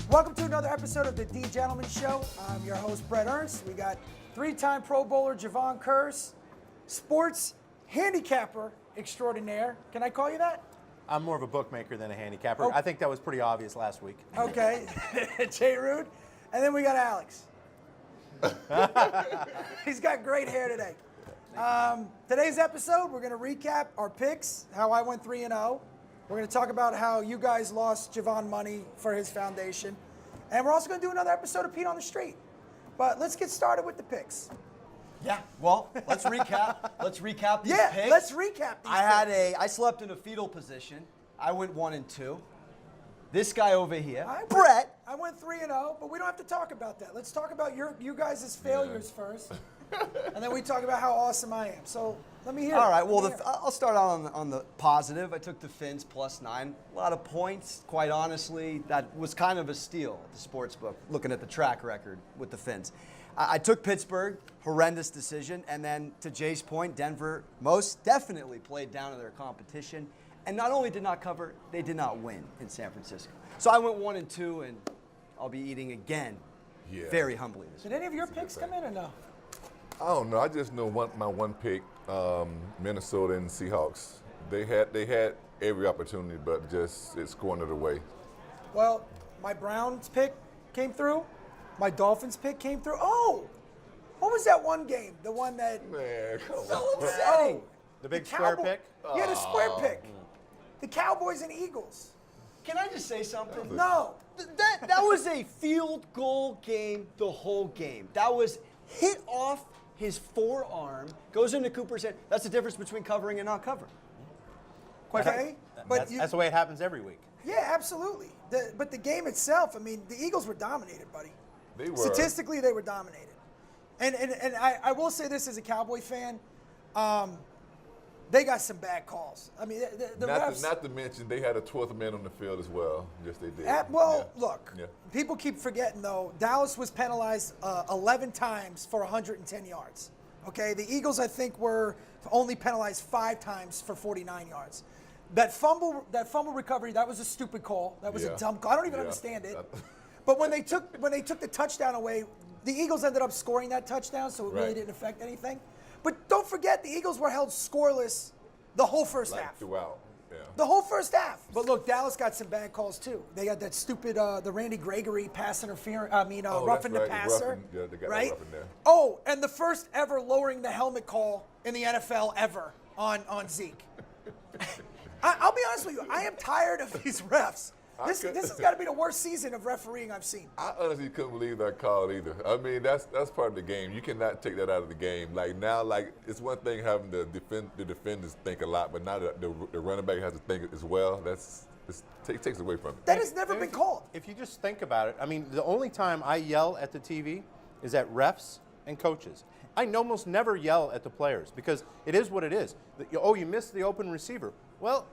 Welcome to another episode of the DeGentlemen Show. I'm your host, Brett Ernst. We got three-time Pro Bowler Javon Curse, sports handicapper extraordinaire. Can I call you that? I'm more of a bookmaker than a handicapper. Oh. I think that was pretty obvious last week. Okay, Jay Rude. And then we got Alex. He's got great hair today. Today's episode, we're going to recap our picks, how I went 3-0. We're going to talk about how you guys lost Javon money for his foundation. And we're also going to do another episode of Pete on the Street. But let's get started with the picks. Yeah, well, let's recap. Let's recap these Yeah, picks. let's recap these I slept in a fetal position. I went 1-2. This guy over here, Brett. I went 3-0, but we don't have to talk about that. Let's talk about you guys' failures first. And then we talk about how awesome I am. So let me hear. All right, well, Let me hear. I'll start out on the positive. I took the Finns +9. A lot of points, quite honestly. That was kind of a steal at the sports book, looking at the track record with the Finns. I took Pittsburgh, horrendous decision. And then to Jay's point, Denver most definitely played down to their competition. And not only did not cover, they did not win in San Francisco. So I went 1-2, and I'll be eating again very humbly this Did week. any of your picks come in or no? I don't know. I just know my one pick, Minnesota and Seahawks. They had every opportunity, but it's going the way. Well, my Browns pick came through. My Dolphins pick came through. Oh, what was that one game? The one that Man, come So on. upsetting. The big square Cowboy- pick? Yeah, the square pick. The Cowboys and Eagles. Can I just say something? No. That was a field goal game the whole game. That was hit off his forearm, goes into Cooper's head. That's the difference between covering and not covering. Okay, but That's the way it happens every week. yeah, absolutely. But the game itself, I mean, the Eagles were dominated, buddy. They were. Statistically, they were dominated. And I will say this as a Cowboy fan, they got some bad calls. I mean, the refs. Not to mention they had a 12th man on the field as well. Yes, they did. Look, Yeah. people keep forgetting, though, Dallas was penalized 11 times for 110 yards. Okay, the Eagles, I think, were only penalized 5 times for 49 yards. That fumble recovery, that was a stupid call. That was a Yeah. dumb call. I don't even Yeah. understand it. But when they took the touchdown away, the Eagles ended up scoring that touchdown, so it really Right. didn't affect anything. But don't forget, the Eagles were held scoreless the whole first Like half. throughout. Yeah. The whole first half. But look, Dallas got some bad calls too. They got that stupid, the Randy Gregory pass interference. Oh, roughing that's the right, passer. roughing- yeah, they got that right? roughing there. Oh, and the first ever lowering the helmet call in the NFL ever on Zeke. I'll be honest with you. I am tired of these refs. This has got to be the worst season of refereeing I've seen. I honestly couldn't believe that call either. I mean, that's part of the game. You cannot take that out of the game. Like now, it's one thing having the defenders think a lot, but now the running back has to think as well. Takes away from it. That has never been called. If you just think about it, I mean, the only time I yell at the TV is at refs and coaches. I almost never yell at the players because it is what it is. You missed the open receiver. Well,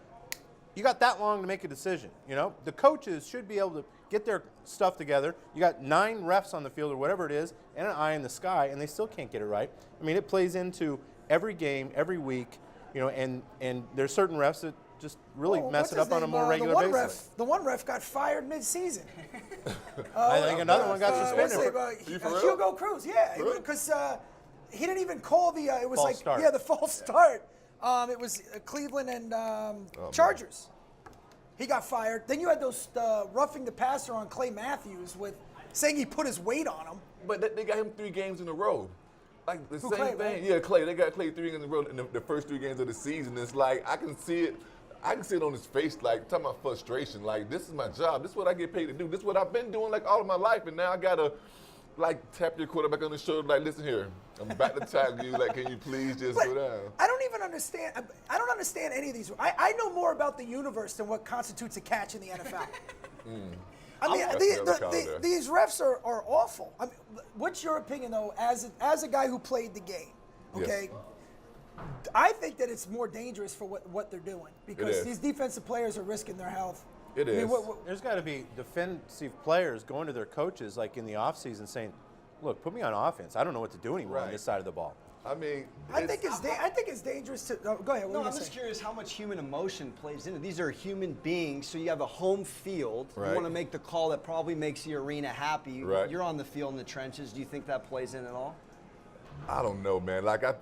you got that long to make a decision. The coaches should be able to get their stuff together. You got 9 refs on the field or whatever it is, and an eye in the sky, and they still can't get it right. I mean, it plays into every game, every week. And there's certain refs that just really Oh, mess what's it up his on a name? more regular basis. The one ref got fired mid-season. I think another one got What's suspended. his name? for real? Hugo Cruz, yeah, Really? because he didn't even call the. It was False start. the false start. It was Cleveland and Chargers. He got fired. Then you had those roughing the passer on Clay Matthews with saying he put his weight on him. But they got him 3 games in a row. Like the Who, same Clay, thing. right? Yeah, Clay. They got Clay 3 games in a row in the first 3 games of the season. It's like I can see it. I can see it on his face, like talking about frustration. Like this is my job. This is what I get paid to do. This is what I've been doing like all of my life, and now I gotta like tap your quarterback on the shoulder. Like, listen here, I'm about to tackle you. Like, can you please just But go down? I don't even understand. I don't understand any of these. I know more about the universe than what constitutes a catch in the NFL. I mean, That's the other call there. these refs are awful. I mean, what's your opinion, though, as a guy who played the game? Okay, I think that it's more dangerous for what they're doing because is. these defensive players are risking their health. It I mean, is. There's got to be defensive players going to their coaches like in the offseason saying, look, put me on offense. I don't know what to do anymore on Right. this side of the ball. I mean, I think it's dangerous to. Oh, go ahead. What No, were I'm you just saying? curious how much human emotion plays into it. These are human beings, so you have a home field. Right. You want to make the call that probably makes the arena happy. Right. You're on the field in the trenches. Do you think that plays in at all? I don't know, man. I think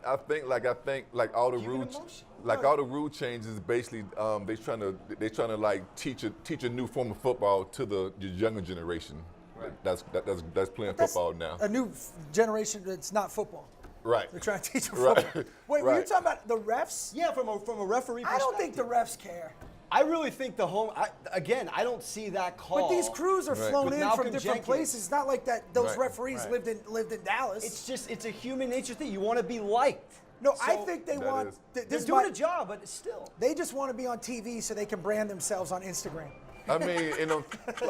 all the Human rules, emotion. all the rule changes, basically, they trying to like teach a new form of football to the younger generation. Right. That's playing That's football now. A new generation that's not football. Right. They're trying to teach them Right. football. Wait, were you Right. talking about the refs? Yeah, from a referee perspective. I don't think the refs care. I really think the home. I don't see that call. But these crews are Right. flown With in Malcolm from different Jenkins. places. It's not like that. Those Right. referees Right. lived in Dallas. It's a human nature thing. You want to be liked. no, I So think they That want. is- This They're is doing my- a job, but it's still. They just want to be on TV so they can brand themselves on Instagram. I mean,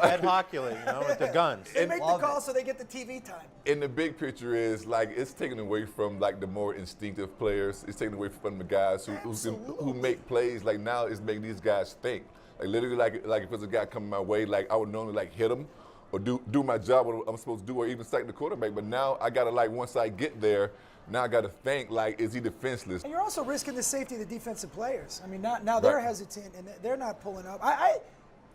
Ed Hockley, with the guns. They make the love call it. so they get the TV time. in the big picture is like it's taken away from like the more instinctive players. It's taken away from the guys who make plays. Like now, it's making these guys think. Like literally, like if there's a guy coming my way, like I would normally like hit him or do my job what I'm supposed to do, or even sack the quarterback. But now I gotta like once I get there, now I gotta think like is he defenseless? And you're also risking the safety of the defensive players. I mean, now they're Right. hesitant and they're not pulling up.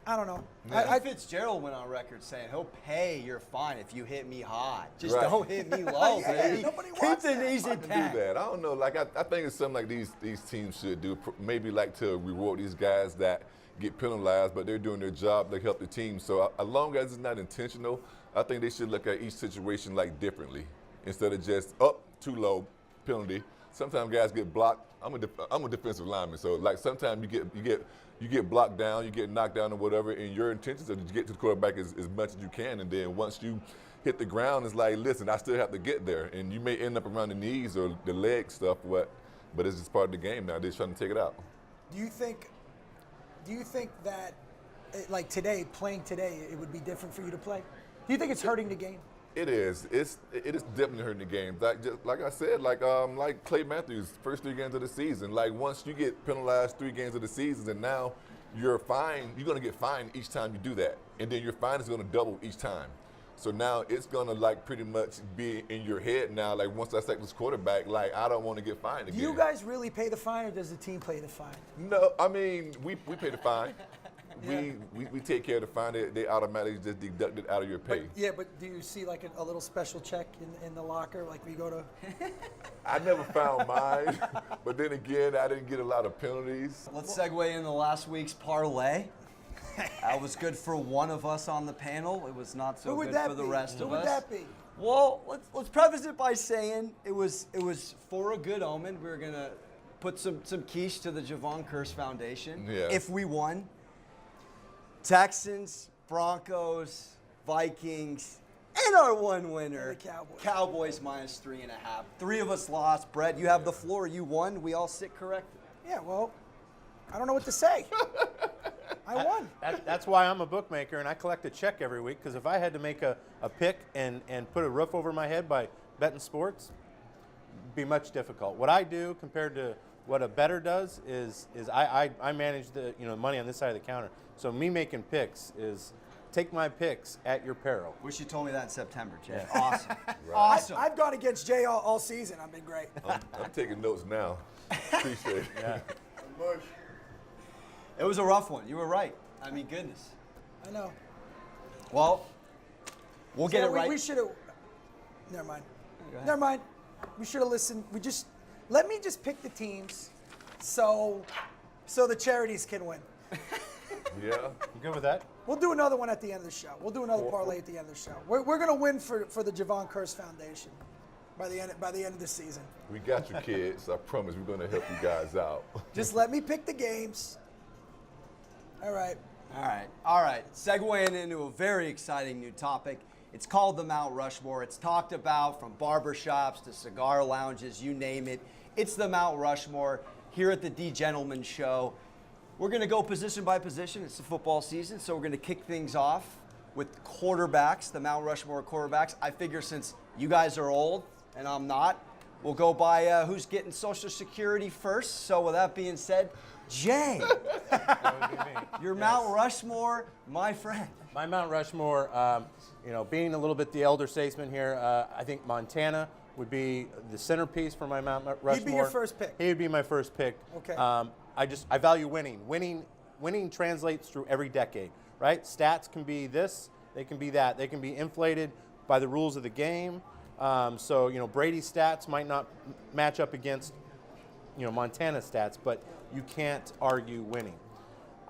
I don't know. I Fitzgerald went on record saying he'll pay your fine if you hit me hard. Just Right. don't hit me low, Yeah, baby. nobody Keep wants the that. knees I can do intact. that. I don't know. Like I think it's something like these teams should do. Maybe like to reward these guys that get penalized, but they're doing their job to help the team. So as long as it's not intentional, I think they should look at each situation like differently instead of just up too low penalty. Sometimes guys get blocked. I'm a defensive lineman, so like sometimes you get blocked down, you get knocked down or whatever, and your intentions are to get to the quarterback as much as you can, and then once you hit the ground, it's like, listen, I still have to get there, and you may end up around the knees or the leg stuff, but it's just part of the game now. They're just trying to take it out. Do you think that, like today, playing today, it would be different for you to play? Do you think it's hurting the game? It is. It is definitely hurting the game. Like I said, like Clay Matthews, first 3 games of the season. Like once you get penalized 3 games of the season, and now you're fined. You're gonna get fined each time you do that, and then your fine is gonna double each time. So now it's gonna like pretty much be in your head now. Like once I sack this quarterback, like I don't want to get fined Do again. you guys really pay the fine, or does the team pay the fine? No, I mean we pay the fine. We take care of the fine. They automatically just deduct it out of your pay. Yeah, but do you see like a little special check in the locker, like we go to? I never found mine, but then again, I didn't get a lot of penalties. Let's segue into last week's parlay. That was good for one of us on the panel. It was not so Who would good that for the be? rest Who of would us. that be? Well, let's preface it by saying it was for a good omen. We were gonna put some quiche to the Javon Curse Foundation Yeah. if we won. Texans, Broncos, Vikings, and our one winner, And the Cowboys. Cowboys -3.5. 3 of us lost. Brett, you have the floor. You won. We all sit corrected. Yeah, well, I don't know what to say. I won. That's why I'm a bookmaker and I collect a check every week, because if I had to make a pick and put a roof over my head by betting sports, it'd be much difficult. What I do compared to what a bettor does is I manage the money on this side of the counter. So me making picks is take my picks at your peril. Wish you told me that in September, Jay. Awesome. Right. Awesome. I've gone against Jay all season. I've been great. I'm taking notes now. Appreciate it. Yeah. It was a rough one. You were right. I mean, goodness. I know. Well, we'll get Yeah, it right. We should have. Never mind. Go ahead. Never mind. We should have listened. Let me just pick the teams, so the charities can win. Yeah. You good with that? We'll do another one at the end of the show. We'll do another parlay at the end of the show. We're gonna win for the Javon Curse Foundation by the end of the season. We got you, kids. I promise we're going to help you guys out. Just let me pick the games. All right. All right. Segueing into a very exciting new topic. It's called the Mount Rushmore. It's talked about from barbershops to cigar lounges, you name it. It's the Mount Rushmore here at the DeGentlemen show. We're going to go position by position. It's the football season, so we're going to kick things off with quarterbacks, the Mount Rushmore quarterbacks. I figure since you guys are old and I'm not, we'll go by who's getting Social Security first. So with that being said, Jay, your Mount Rushmore, my friend. My Mount Rushmore, being a little bit the elder statesman here, I think Montana would be the centerpiece for my Mount Rushmore. He'd be your first pick. He would be my first pick. Okay. I value winning. Winning translates through every decade, right? Stats can be this, they can be that. They can be inflated by the rules of the game. So, Brady's stats might not match up against, Montana's stats, but you can't argue winning.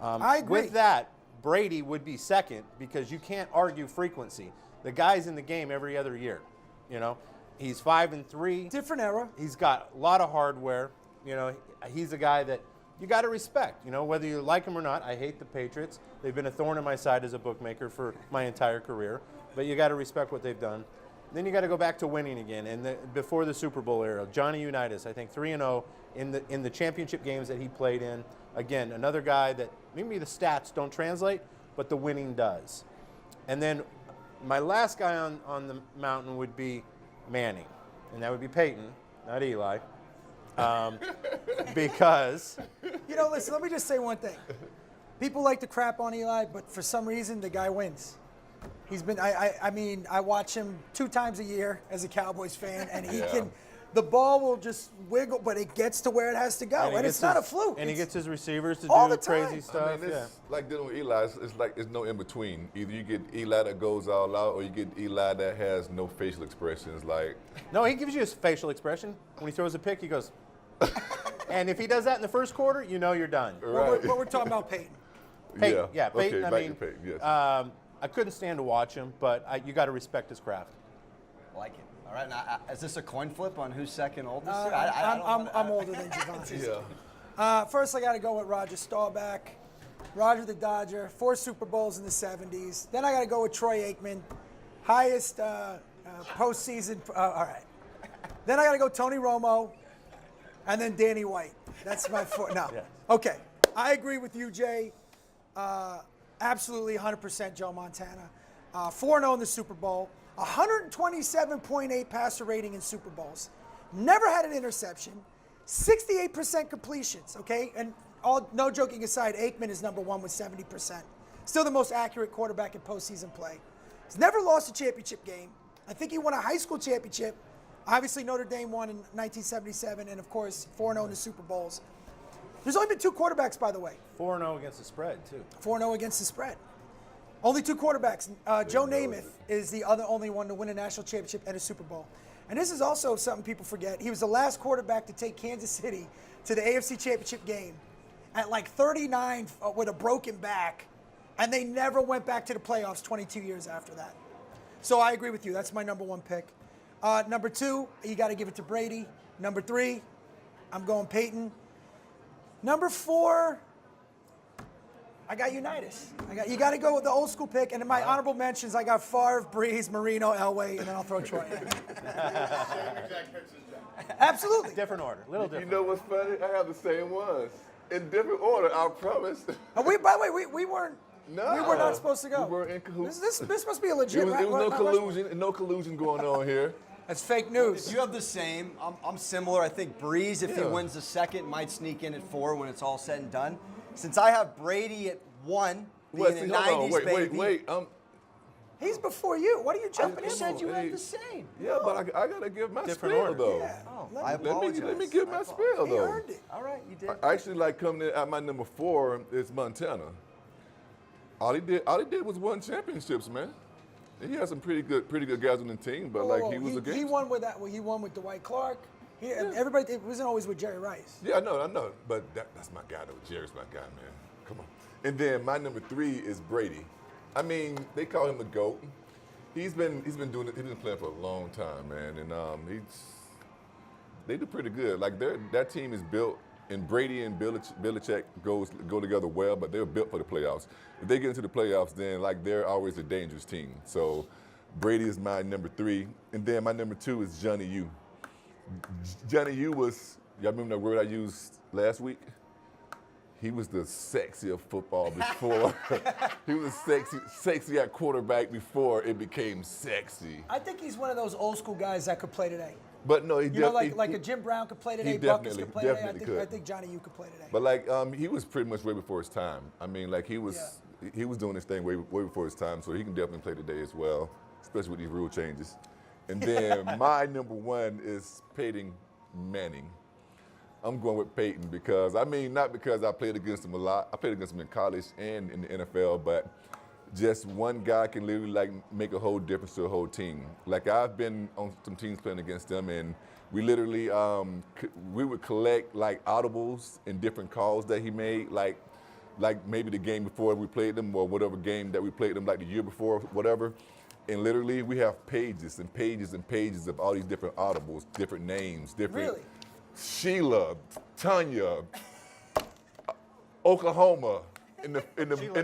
I agree. With that, Brady would be second because you can't argue frequency. The guy's in the game every other year, He's 5-3. Different era. He's got a lot of hardware. He's a guy that you got to respect. Whether you like him or not. I hate the Patriots. They've been a thorn in my side as a bookmaker for my entire career. But you got to respect what they've done. Then you got to go back to winning again. And before the Super Bowl era, Johnny Unitas, I think 3-0 in the championship games that he played in. Again, another guy that maybe the stats don't translate, but the winning does. And then my last guy on the mountain would be Manning, and that would be Peyton, not Eli, because listen, let me just say one thing. People like to crap on Eli, but for some reason the guy wins. He's been I watch him 2 times a year as a Cowboys fan, and he can. The ball will just wiggle, but it gets to where it has to go, and it's not a fluke. And he gets his receivers to all do the time. crazy stuff. It's like dealing with Eli. It's like there's no in between. Either you get Eli that goes all out, or you get Eli that has no facial expressions. No, he gives you his facial expression when he throws a pick. He goes, and if he does that in the first quarter, you're done. Right. But we're talking about Peyton. Peyton, Peyton. Okay, I back mean, to Peyton, yes. I couldn't stand to watch him, but you got to respect his craft. Like it. All right, now, is this a coin flip on who's second oldest? here? I'm older than Javon. Yeah. First, I got to go with Roger Staubach. Roger the Dodger, 4 Super Bowls in the 70s. Then I got to go with Troy Aikman, highest postseason. All right. Then I got to go Tony Romo, and then Danny White. That's my 4. No. Yeah. Okay. I agree with you, Jay. Absolutely 100% Joe Montana. 4-0 in the Super Bowl. 127.8 passer rating in Super Bowls. Never had an interception. 68% completions, okay? And no joking aside, Aikman is number 1 with 70%. Still the most accurate quarterback in postseason play. He's never lost a championship game. I think he won a high school championship. Obviously, Notre Dame won in 1977, and of course, 4-0 in the Super Bowls. There's only been 2 quarterbacks, by the way. 4-0 against the spread, too. 4-0 against the spread. Only 2 quarterbacks. Joe Namath is the only one to win a national championship and a Super Bowl. And this is also something people forget. He was the last quarterback to take Kansas City to the AFC Championship game at like 39 with a broken back, and they never went back to the playoffs 22 years after that. So I agree with you. That's my number 1 pick. Number 2, you got to give it to Brady. Number 3, I'm going Peyton. Number 4, I got Unitas. You got to go with the old school pick. And in my honorable mentions, I got Favre, Breeze, Marino, Elway, and then I'll throw Troy in. Absolutely. Different order, little different. You know what's funny? I have the same ones in different order. I promise. By the way, we weren't. No, we were not supposed to go. We weren't in cahoots. This must be a legit. It was Mount Rushmore. no collusion going on here. That's fake news. You have the same. I'm similar. I think Breeze, if he Yeah. wins the second, might sneak in at 4 when it's all said and done. Since I have Brady at 1, being a 90s baby. Wait. He's before you. What are you jumping You in? said you Hey. had the same. Yeah, but I gotta give my Different spiel order. though. Yeah. I apologize. Let me give my spiel He though. earned it. All right, you did. I actually like coming in at my number 4 is Montana. All he did was win championships, man. And he had some pretty good guys on the team, but he was a He game. won with that. Well, he won with Dwight Clark. Everybody. It wasn't always with Jerry Rice. Yeah, I know. But that's my guy though. Jerry's my guy, man. Come on. And then my number 3 is Brady. I mean, they call him the GOAT. He's been doing it. He's been playing for a long time, man. And they do pretty good. Like that team is built. And Brady and Belichick go together well, but they're built for the playoffs. If they get into the playoffs, then they're always a dangerous team. So Brady is my number 3, and then my number 2 is Johnny U. Johnny U was, y'all remember that word I used last week? He was the sexy of football before. He was sexy at quarterback before it became sexy. I think he's one of those old school guys that could play today. But no, he definitely like a Jim Brown could play today, he Buckets definitely- could play today. definitely could. I think Johnny U could play today. But he was pretty much way before his time. I mean, he was doing this thing way before his time, so he can definitely play today as well, especially with these rule changes. And then my number 1 is Peyton Manning. I'm going with Peyton because, not because I played against him a lot. I played against him in college and in the NFL, but just one guy can literally make a whole difference to a whole team. Like I've been on some teams playing against them, and we literally we would collect audibles and different calls that he made, like maybe the game before we played them or whatever game that we played them, like the year before, whatever. And literally we have pages and pages and pages of all these different audibles, different names, different. Really? Sheila, Tanya, Oklahoma, in the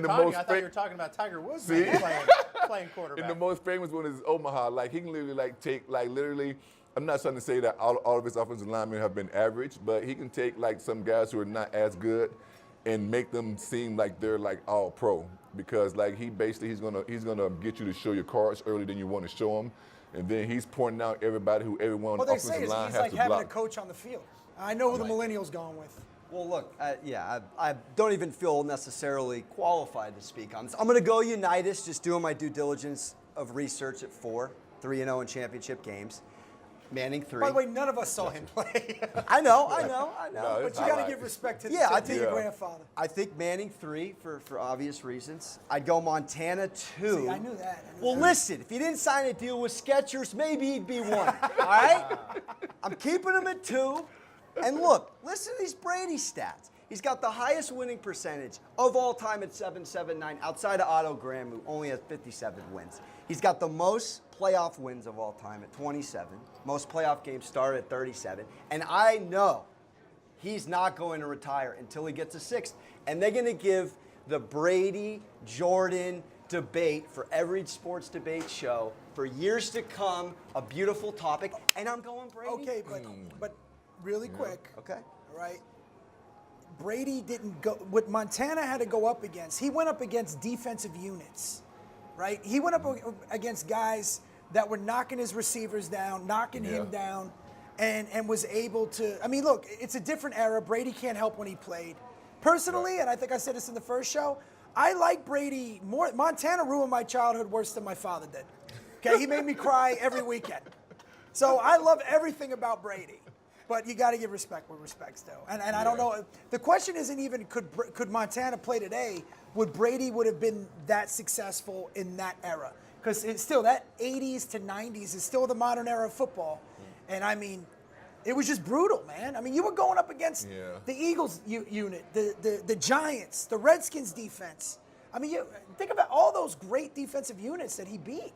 most. I thought you were talking about Tiger Woods playing quarterback. And the most famous one is Omaha. He can literally take literally. I'm not trying to say that all of his offensive linemen have been average, but he can take some guys who are not as good and make them seem like they're all pro, because he's gonna get you to show your cards earlier than you want to show them. And then he's pointing out everyone on the offensive line has to block. He's having a coach on the field. I know who the millennial's going with. Well, look, I don't even feel necessarily qualified to speak on this. I'm going to go Unitas, just doing my due diligence of research at 3-0 in championship games. Manning 3. By the way, none of us saw him play. I know. No, But you got to give respect to your grandfather. I think Manning 3 for obvious reasons. I'd go Montana 2. See, I knew that. Listen, if he didn't sign a deal with Skechers, maybe he'd be 1. All right? I'm keeping him at 2. And look, listen to these Brady stats. He's got the highest winning percentage of all time at 779, outside of Otto Graham, who only has 57 wins. He's got the most playoff wins of all time at 27, most playoff games started at 37. And I know he's not going to retire until he gets a 6th. And they're going to give the Brady-Jordan debate for every sports debate show for years to come, a beautiful topic. And I'm going Brady. Okay, but really quick. Okay. All right. Brady didn't go. What Montana had to go up against, he went up against defensive units, right? He went up against guys that were knocking his receivers down, knocking him down, and was able to. I mean, look, it's a different era. Brady can't help when he played. Personally, and I think I said this in the first show, I like Brady more. Montana ruined my childhood worse than my father did. Okay, he made me cry every weekend. So I love everything about Brady. But you got to give respect where respect's due. And I don't know. The question isn't even could Montana play today? Would Brady would have been that successful in that era? Because it's still that 80s to 90s is still the modern era of football. And I mean, it was just brutal, man. I mean, you were going up against the Eagles unit, the Giants, the Redskins defense. I mean, you think about all those great defensive units that he beat.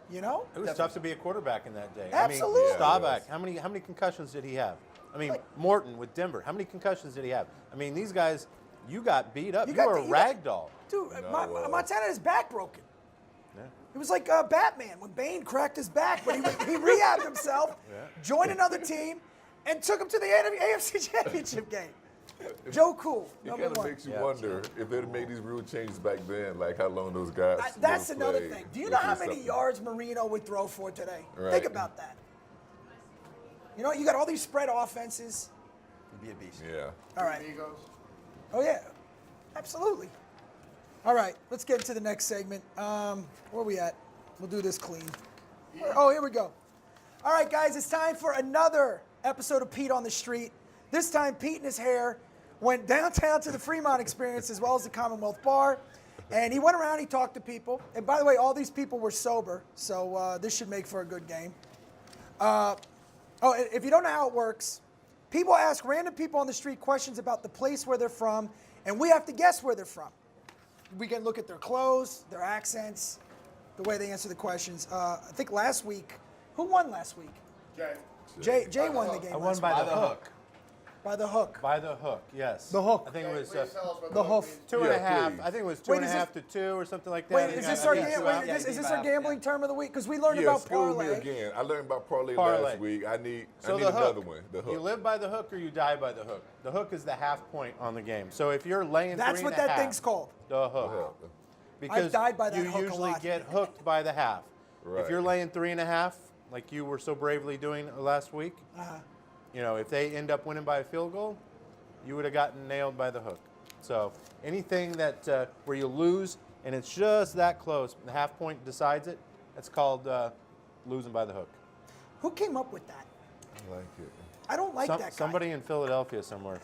You know? It was tough to be a quarterback in that day. Absolutely. I mean, Staubach, how many concussions did he have? I mean, Morton with Denver, how many concussions did he have? I mean, these guys, you got beat up. You were a ragdoll. Dude, Montana had his back broken. Yeah. It was like Batman when Bane cracked his back, but he rehabbed himself, joined another team, and took him to the AFC Championship game. Joe Cool, It number kind of 1. makes you wonder if they'd have made these rule changes back then, how long those guys. That's would another play, thing. Do you know how many yards Marino would throw for today? Right. Think about that. You know, you got all these spread offenses. He'd be a beast. Yeah. All right. Oh, yeah. Absolutely. All right. Let's get into the next segment. Where are we at? We'll do this clean. Oh, here we go. All right, guys. It's time for another episode of Pete on the Street. This time, Pete and his hair went downtown to the Fremont Experience as well as the Commonwealth Bar. And he went around, he talked to people. And by the way, all these people were sober, so this should make for a good game. If you don't know how it works, people ask random people on the street questions about the place where they're from, and we have to guess where they're from. We can look at their clothes, their accents, the way they answer the questions. I think last week, who won last week? Jay won the game. I won by the hook. By the hook. By the hook, yes. The hook. I think it was The hoof. 2.5. please. I think it was Wait, 2.5 to 2 or something like that. Wait, is this our Yeah, gambling term of the week? Because we learned about School me parlay. again. I learned about parlay Parlay. last week. I need So the another hook. one. The hook. You live by the hook or you die by the hook. The hook is the half point on the game. So if you're laying That's 3.5, what that thing's called. The hook. Hook. Because died by that you hook a usually lot. get hooked by the half. Right. If you're laying 3.5, like you were so bravely doing last week, you know, if they end up winning by a field goal, you would have gotten nailed by the hook. So anything that where you lose and it's just that close, the half point decides it. That's called losing by the hook. Who came up with that? I like it. I don't like that guy. Somebody in Philadelphia somewhere.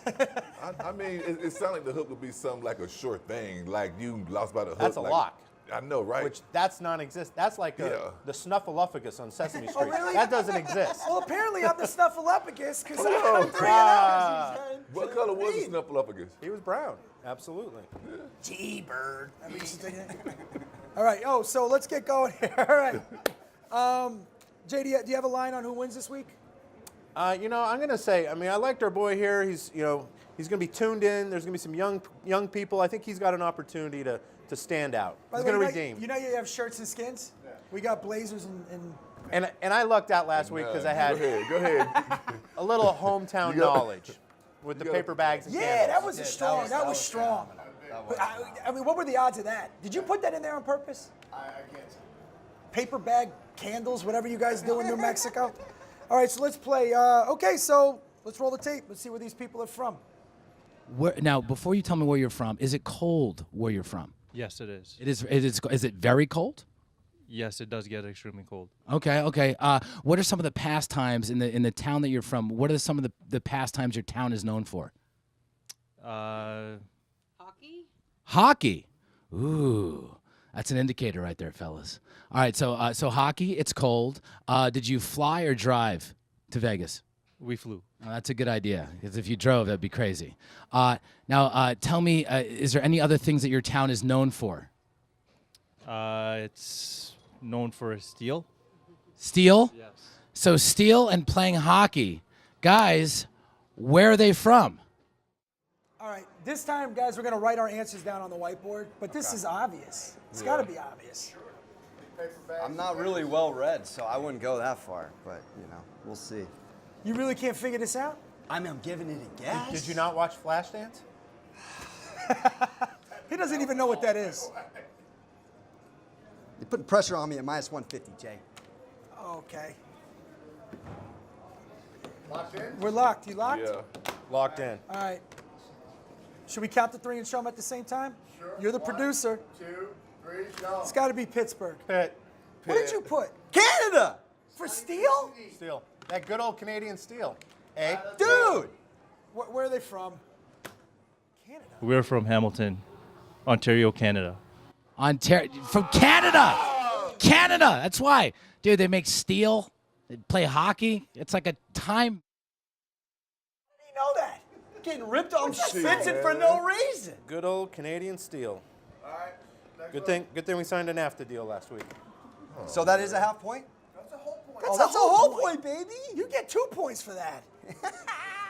I mean, it sounds like the hook would be something like a sure thing, like you lost by the hook. That's a like, lock. I know, right? Which that's non-existent. That's like Yeah. the snuffleupagus on Sesame Street. really? That doesn't exist. Well, apparently I'm the snuffleupagus because Come I'm on. 3-0. What color was the snuffleupagus? He was brown. Absolutely. G-Bird. All right. Oh, so let's get going here. All right. Jay, do you have a line on who wins this week? I'm going to say, I liked our boy here. He's going to be tuned in. There's going to be some young people. I think he's got an opportunity to stand out. By He's the going way, to redeem. You have shirts and skins? Yeah. We got blazers and And I lucked out last week because I had Go ahead. a little hometown knowledge with the gotta- paper bags and yeah, that candles. was strong. That was strong. But I mean, what were the odds of that? Did you put that in there on purpose? I can't say. Paper bag, candles, whatever you guys do in New Mexico. All right, so let's play. Okay, so let's roll the tape. Let's see where these people are from. Now, before you tell me where you're from, is it cold where you're from? Yes, it is. It is. Is it very cold? Yes, it does get extremely cold. Okay. What are some of the pastimes in the town that you're from? What are some of the pastimes your town is known for? Hockey? Hockey. Ooh, that's an indicator right there, fellas. All right, so hockey. It's cold. Did you fly or drive to Vegas? We flew. Oh, that's a good idea, because if you drove, that'd be crazy. Now, tell me, is there any other things that your town is known for? It's known for steel. Steel? Yes. So steel and playing hockey. Guys, where are they from? All right, this time, guys, we're going to write our answers down on the whiteboard, but this is obvious. It's got to be obvious. I'm not really well read, so I wouldn't go that far. But we'll see. You really can't figure this out? I mean, I'm giving it a guess. Did you not watch Flashdance? He doesn't even know what that is. You're putting pressure on me at minus 150, Jay. Okay. Locked in? We're locked. You locked? Yeah. Locked in. All right. Should we count to 3 and show them at the same time? Sure. You're the 1, producer. 2, 3, go. It's got to be Pittsburgh. Pitt. What did you put? Canada! For steel? Steel. That good old Canadian steel. Eh? Dude! Where are they from? Canada. We're from Hamilton, Ontario, Canada. From Canada. Canada. That's why, dude. They make steel. They play hockey. It's like a time. How do you know that? Getting ripped on Shit, Vincent for man. no reason. Good old Canadian steel. All right. Next Good thing we signed a NAFTA deal last week. So that is a half point? That's a whole point. That's a whole point, baby. You get 2 points for that.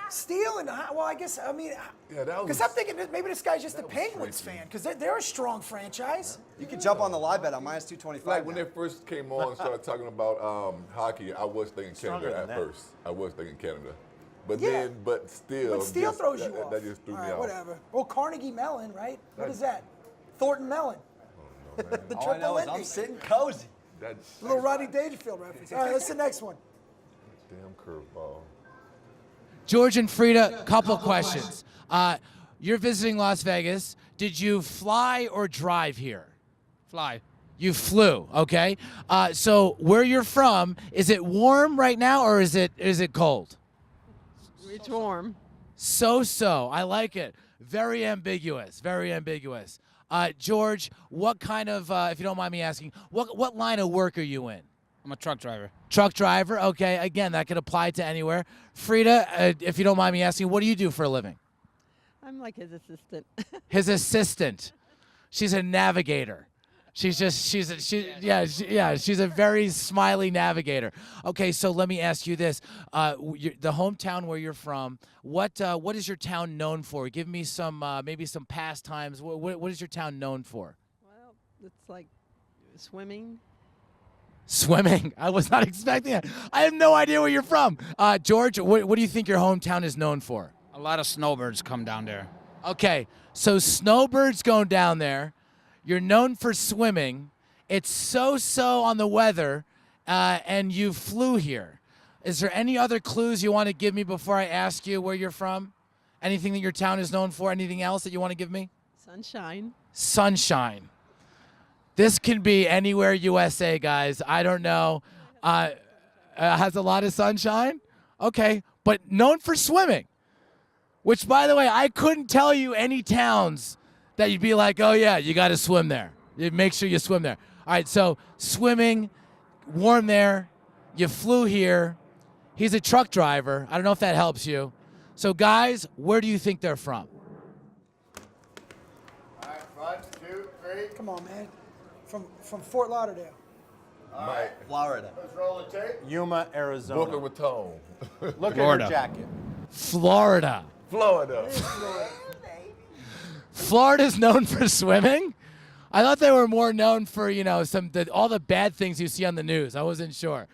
Steel and well, I guess Yeah, that was. because I'm thinking that maybe this guy's just a that was Penguins tricky. fan because they're a strong franchise. You can jump on the live bet on minus 225. Like when now. they first came on and started talking about hockey, I was thinking Stronger Canada than at that. first. I was thinking Canada. But Yeah. but still. But steel just- throws that, you off. That just threw All me right, off. whatever. Well, Carnegie Mellon, right? What is that? Thornton Mellon. The All I know triple is I'm ending. sitting cozy. That's Little Rodney Dangerfield reference. All right, that's the next one. damn curveball. George and Frida, couple questions. You're visiting Las Vegas. Did you fly or drive here? Fly. You flew, okay? So where you're from, is it warm right now or is it cold? It's warm. So. I like it. Very ambiguous. Very ambiguous. George, what kind of, if you don't mind me asking, what line of work are you in? I'm a truck driver. Truck driver. Okay. Again, that could apply to anywhere. Frida, if you don't mind me asking, what do you do for a living? I'm like his assistant. His assistant. She's a navigator. She's a very smiley navigator. Okay, so let me ask you this: the hometown where you're from, what is your town known for? Give me some maybe some pastimes. What is your town known for? Well, it's like swimming. Swimming. I was not expecting it. I have no idea where you're from. George, what do you think your hometown is known for? A lot of snowbirds come down there. Okay, so snowbirds going down there. You're known for swimming. It's so on the weather, and you flew here. Is there any other clues you want to give me before I ask you where you're from? Anything that your town is known for? Anything else that you want to give me? Sunshine. Sunshine. This can be anywhere USA, guys. I don't know. Has a lot of sunshine. Okay, but known for swimming. Which, by the way, I couldn't tell you any towns that you'd be like, oh yeah, you got to swim there. You make sure you swim there. All right, so swimming, warm there. You flew here. He's a truck driver. I don't know if that helps you. So guys, where do you think they're from? All right, 1, 2, 3. Come on, man. From Fort Lauderdale. All right, Florida. let's roll the tape. Yuma, Boca Arizona. Raton. Look Florida. at her jacket. Florida. Florida. Florida's known for swimming? I thought they were more known for, all the bad things you see on the news. I wasn't sure.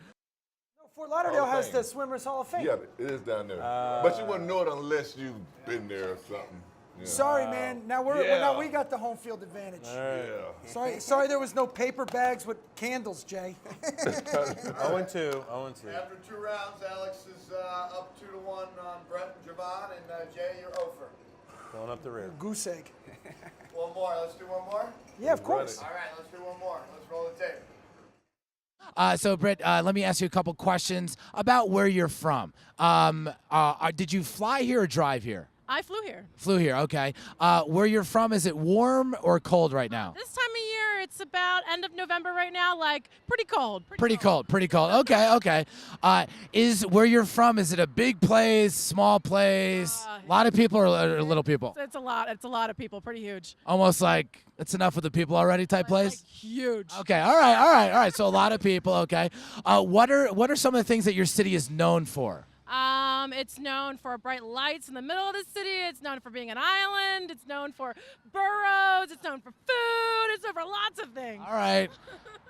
No, Fort Lauderdale Hall of has Fame. the Swimmers Hall of Fame. Yeah, it is down there. But you wouldn't know it unless you've been there or something. Yeah. Sorry, man. Now Yeah. we got the home field advantage. Yeah. Sorry, there was no paper bags with candles, Jay. 0-2. 0-2. After 2 rounds, Alex is up 2-1 on Brett and Javon, and Jay, you're over. Going up the rear. Goose egg. One more. Let's do one more. Yeah, of course. All right, let's do one more. Let's roll the tape. So, Britt, let me ask you a couple questions about where you're from. Did you fly here or drive here? I flew here. Flew here, okay. Where you're from, is it warm or cold right now? This time of year, it's about end of November right now, like pretty cold. Pretty cold. Okay. Is where you're from, is it a big place, small place? A lot of people or little people? It's a lot. It's a lot of people. Pretty huge. Almost like it's enough with the people already type place? Like huge. Okay, all right. So a lot of people, okay. What are some of the things that your city is known for? It's known for bright lights in the middle of the city. It's known for being an island. It's known for boroughs. It's known for food. It's known for lots of things. All right.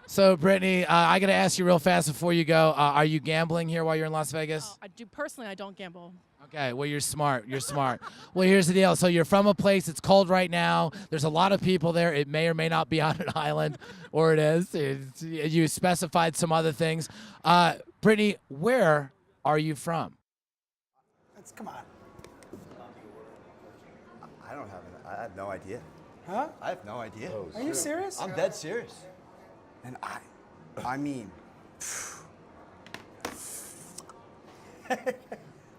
So, Brittany, I got to ask you real fast before you go. Are you gambling here while you're in Las Vegas? I do personally. I don't gamble. Okay, well, you're smart. Well, here's the deal. So you're from a place, it's cold right now. There's a lot of people there. It may or may not be on an island, or it is. You specified some other things. Brittany, where are you from? Come on. I have no idea. Huh? I have no idea. Are you serious? I'm dead serious. And I mean,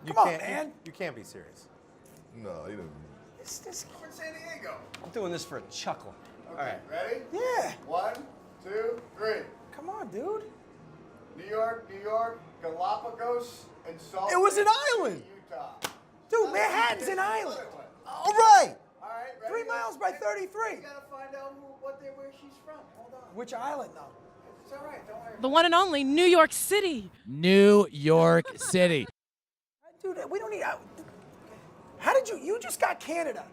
You Come on, can't, man. You can't be serious. No, he doesn't. This We're in San Diego. I'm doing this for a chuckle. All right, ready? yeah. 1, 2, 3. Come on, dude. New York, Galapagos, and Salt It was Lake an City, island. Utah. Dude, Manhattan's an island. All right. All right, ready? 3 miles by 33. You gotta find out where she's from. Hold on. Which island, though? It's all right. Don't worry. The one and only New York City. New York City. Dude, we don't need. How did you just got Canada?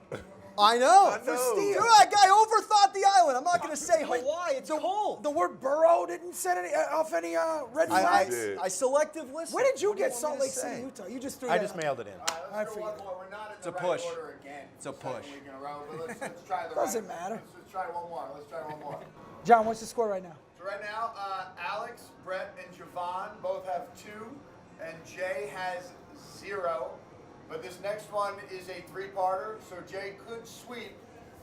I know. For Steve. Dude, I overthought the island. I'm not going to say Hawaii. It's cold. The word borough didn't set any off any red flags. I selective listen. Where did you What do get want Salt me to Lake City, say? Utah? You just threw I that just out. mailed it in. All right, I let's do one forget. more. We're not in It's the a right push. order again. It's a push. Second week in a row, but let's try the Doesn't right. matter. Let's try one more. Let's try one more. John, what's the score right now? So right now, Alex, Brett, and Javon both have 2, and Jay has 0. But this next one is a 3-parter, so Jay could sweep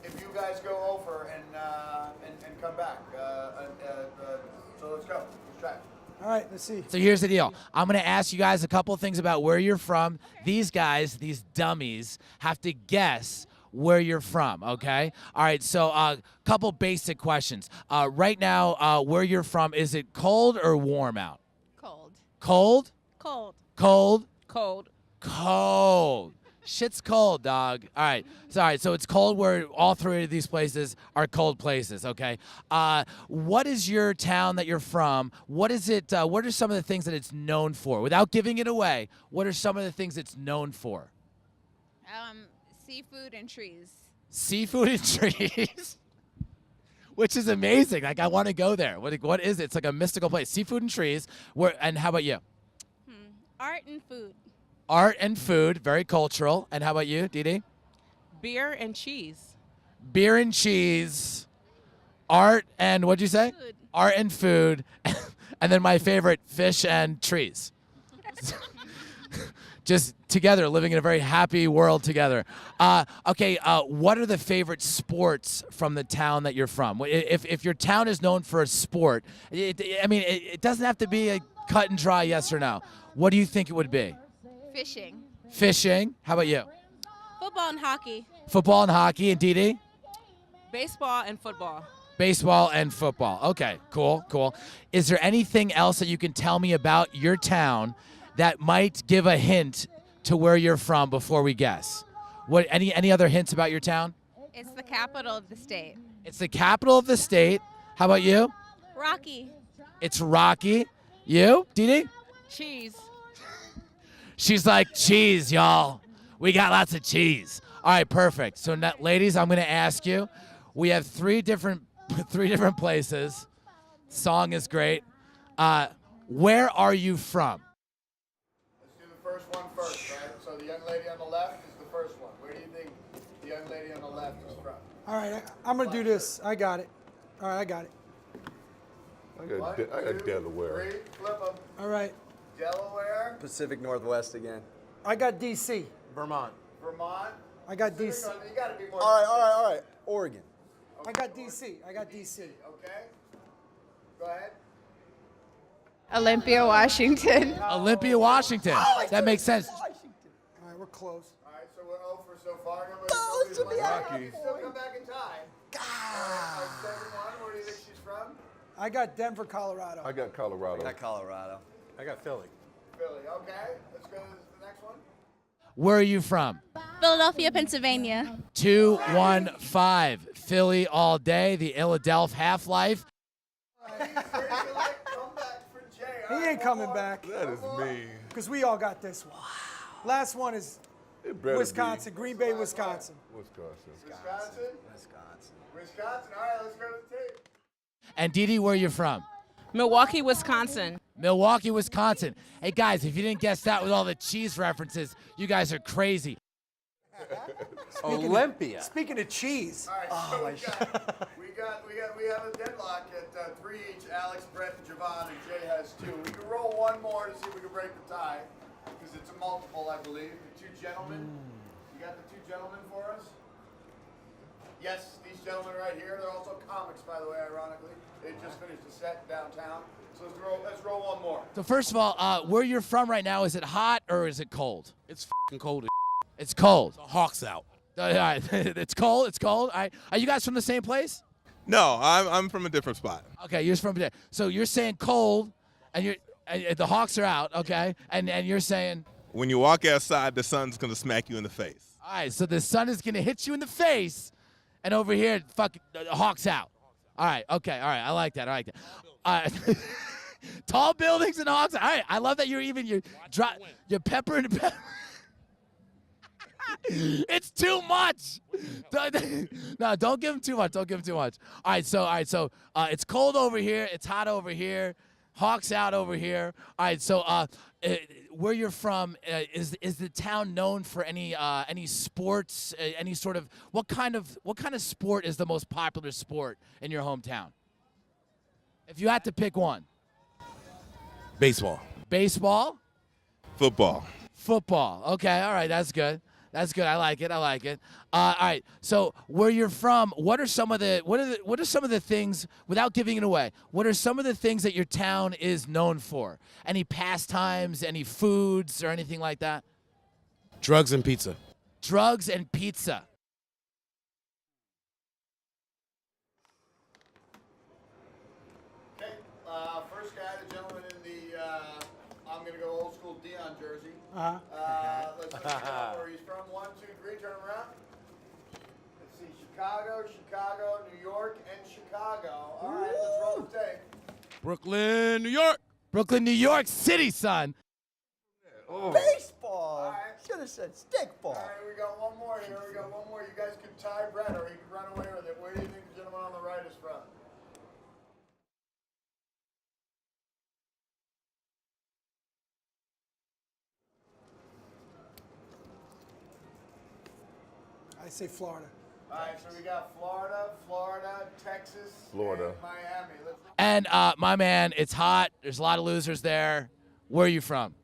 if you guys go over and come back. So let's go. Let's try it. All right, let's see. So here's the deal. I'm going to ask you guys a couple things about where you're from. These guys, these dummies, have to guess where you're from, okay? All right, so a couple basic questions. Right now, where you're from, is it cold or warm out? Cold. Cold? Cold. Cold? Cold. Cold. Shit's cold, dog. All right. So it's cold where all 3 of these places are cold places, okay? What is your town that you're from? What is it, what are some of the things that it's known for? Without giving it away, what are some of the things it's known for? Seafood and trees. Seafood and trees. Which is amazing. Like, I want to go there. What is it? It's like a mystical place. Seafood and trees. And how about you? Art and food. Art and food, very cultural. And how about you, Dee? Beer and cheese. Beer and cheese, art and what'd you say? Food. Art and food, and then my favorite, fish and trees. Just together, living in a very happy world together. Okay, what are the favorite sports from the town that you're from? If your town is known for a sport, it doesn't have to be cut and dry, yes or no. What do you think it would be? Fishing. Fishing. How about you? Football and hockey. Football and hockey. And Dee? Baseball and football. Baseball and football. Okay, cool. Is there anything else that you can tell me about your town that might give a hint to where you're from before we guess? What? Any other hints about your town? It's the capital of the state. It's the capital of the state. How about you? Rocky. It's Rocky. You, Dee? Cheese. She's like, cheese, y'all. We got lots of cheese. All right, perfect. So, ladies, I'm going to ask you. We have three different places. Song is great. Where are you from? Let's do the first one first, right? So the young lady on the left is the first one. Where do you think the young lady on the left is from? All right, I'm going to do this. I got it. All right, I got it. I got Delaware. 3, flip them. All right. Delaware, Pacific Northwest again. I got D.C. Vermont. Vermont. I got D.C. You got to be more. All right. Oregon. I got D.C. Okay. Go ahead. Olympia, Washington. Olympia, Washington. That makes sense. All right, we're close. All right, so we're 0 for so far. It should be Rocky. Still come back and tie. Our second one, where do you think she's from? I got Denver, Colorado. I got Colorado. Colorado. I got Philly. Philly. Okay. Let's go to the next one. Where are you from? Philadelphia, Pennsylvania. 215. Philly all day. The Philadelphia Half-Life. Comeback for Jay. He ain't coming back That is mean. because we all got this one. Last one is It better Wisconsin, Green Bay, Wisconsin. Be. Wisconsin. Wisconsin. All right, let's go to the tape. And Dee, where are you from? Milwaukee, Wisconsin. Milwaukee, Wisconsin. Hey, guys, if you didn't guess that with all the cheese references, you guys are crazy. Olympia. Speaking of cheese, All right, so we have a deadlock at 3 each. Alex, Brett, and Javon, and Jay has 2. We can roll one more to see if we can break the tie, because it's a multiple, I believe. The 2 gentlemen. You got the 2 gentlemen for us? Yes, these gentlemen right here. They're also comics, by the way, ironically. They just finished a set downtown. So let's roll one more. So first of all, where you're from right now, is it hot or is it cold? It's f***ing cold as It's cold. The Hawks out. All right. It's cold. It's cold. All right. Are you guys from the same place? No, I'm from a different spot. Okay, you're from there. So you're saying cold, and the Hawks are out. Okay, and you're saying. When you walk outside, the sun's gonna smack you in the face. All right. So the sun is gonna hit you in the face, and over here, fucking the Hawks out. All right. Okay. All right. I like that. All right. Tall buildings and Hawks. All right. I love that you're pepper and pepper. It's too much. No, don't give him too much. Don't give him too much. All right, so it's cold over here. It's hot over here. Hawks out over here. All right, so where you're from, is the town known for any sports? Any sort of what kind of sport is the most popular sport in your hometown? If you had to pick one. Baseball. Baseball. Football. Football. Okay. All right. That's good. That's good. I like it. All right. So where you're from, what are some of the things, without giving it away, what are some of the things that your town is known for? Any pastimes, any foods, or anything like that? Drugs and pizza. Drugs and pizza. Okay, first guy, the gentleman in the, I'm going to go old school Dion jersey. Let's see where he's from. 1, 2, 3, turn him around. Let's see, Chicago, New York, and Chicago. All right, let's roll the tape. Brooklyn, New York. Brooklyn, New York City, son. Baseball. right. Should have said stickball. All right, we got one more here. You guys can tie Brett, or you can run away with it. Where do you think the gentleman on the right is from? I say Florida. All right, so we got Florida, Texas, Florida. and Miami. Let's And my man, it's hot. There's a lot of losers there. Where are you from?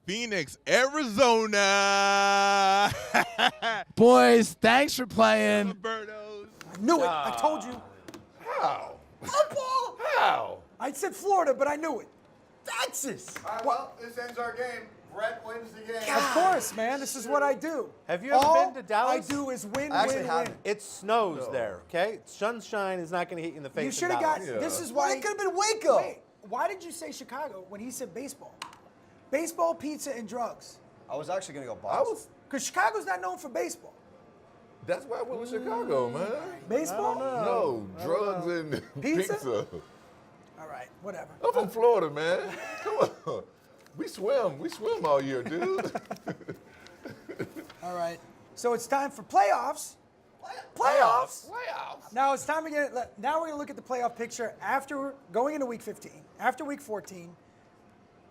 Phoenix, Arizona. Boys, thanks for playing. Birdos. I knew it. I told you. How? Football. How? I said Florida, but I knew it. Texas. All right, well, this ends our game. Brett wins the game. Of course, man. This is what I do. Have you ever All been to Dallas? I do is win, I actually win, haven't. win. It snows there, okay? Sunshine is not going to hit you in the face. You in should have got. Dallas. Yeah. This is Well, why. it could have been Waco. Wait, why did you say Chicago when he said baseball? Baseball, pizza, and drugs. I was actually going to go I Boston. was. Because Chicago's not known for baseball. That's why I went with Chicago, man. Baseball? No, drugs and Pizza? pizza. All right, whatever. I'm from Florida, man. Come on. We swim all year, dude. All right. So it's time for playoffs. Playoffs. Playoffs. Now it's time to get. Now we're gonna look at the playoff picture after going into week 15. After week 14,